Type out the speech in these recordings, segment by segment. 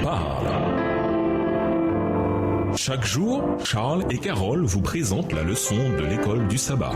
parle. Chaque jour, Charles et Carole vous présentent la leçon de l'école du sabbat.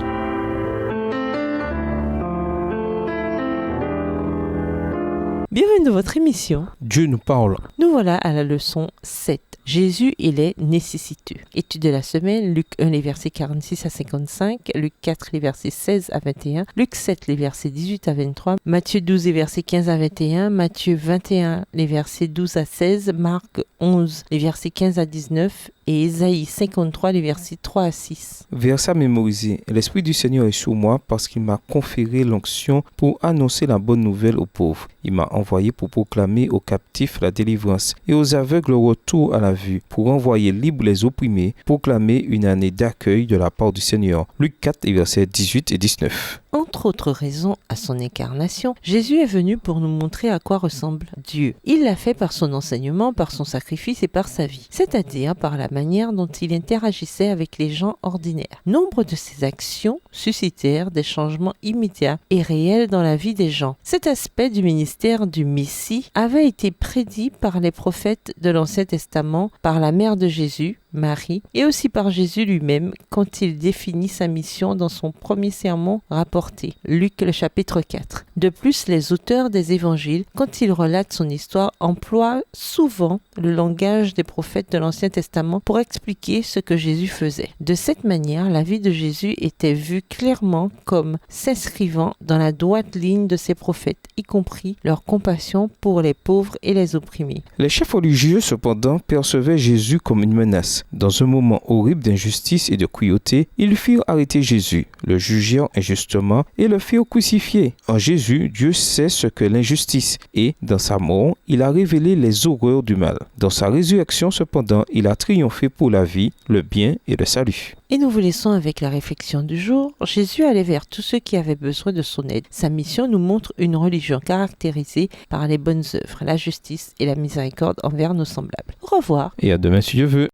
Bienvenue dans votre émission. Dieu nous parle. Nous voilà à la leçon 7. Jésus et les nécessiteux. Étude de la semaine, Luc 1, les versets 46 à 55, Luc 4, les versets 16 à 21, Luc 7, les versets 18 à 23, Matthieu 12, les versets 15 à 21, Matthieu 21, les versets 12 à 16, Marc 11, les versets 15 à 19 et Ésaïe 53, les versets 3 à 6. Verset à mémoriser. L'Esprit du Seigneur est sur moi parce qu'il m'a conféré l'onction pour annoncer la bonne nouvelle aux pauvres. Il m'a envoyé pour proclamer aux captifs la délivrance et aux aveugles le retour à la vue, pour envoyer libres les opprimés, proclamer une année d'accueil de la part du Seigneur. Luc 4, versets 18 et 19. Entre autres raisons à son incarnation, Jésus est venu pour nous montrer à quoi ressemble Dieu. Il l'a fait par son enseignement, par son sacrifice et par sa vie, c'est-à-dire par la manière dont il interagissait avec les gens ordinaires. Nombre de ses actions suscitèrent des changements immédiats et réels dans la vie des gens. Cet aspect du ministère du Messie avait été prédit par les prophètes de l'Ancien Testament, par la mère de Jésus, Marie, et aussi par Jésus lui-même quand il définit sa mission dans son premier sermon rapporté, Luc le chapitre 4. De plus, les auteurs des évangiles, quand ils relatent son histoire, emploient souvent le langage des prophètes de l'Ancien Testament pour expliquer ce que Jésus faisait. De cette manière, la vie de Jésus était vue clairement comme s'inscrivant dans la droite ligne de ses prophètes, y compris leur compassion pour les pauvres et les opprimés. Les chefs religieux, cependant, percevaient Jésus comme une menace. Dans un moment horrible d'injustice et de cruauté, ils firent arrêter Jésus, le jugèrent injustement et le firent crucifier. En Jésus, Dieu sait ce qu'est l'injustice et, dans sa mort, il a révélé les horreurs du mal. Dans sa résurrection, cependant, il a triomphé pour la vie, le bien et le salut. Et nous vous laissons avec la réflexion du jour. Jésus allait vers tous ceux qui avaient besoin de son aide. Sa mission nous montre une religion caractérisée par les bonnes œuvres, la justice et la miséricorde envers nos semblables. Au revoir. Et à demain si Dieu veut.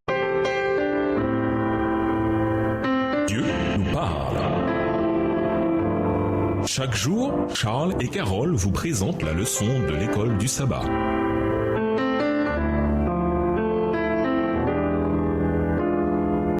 Dieu nous parle. Chaque jour, Charles et Carole vous présentent la leçon de l'école du sabbat.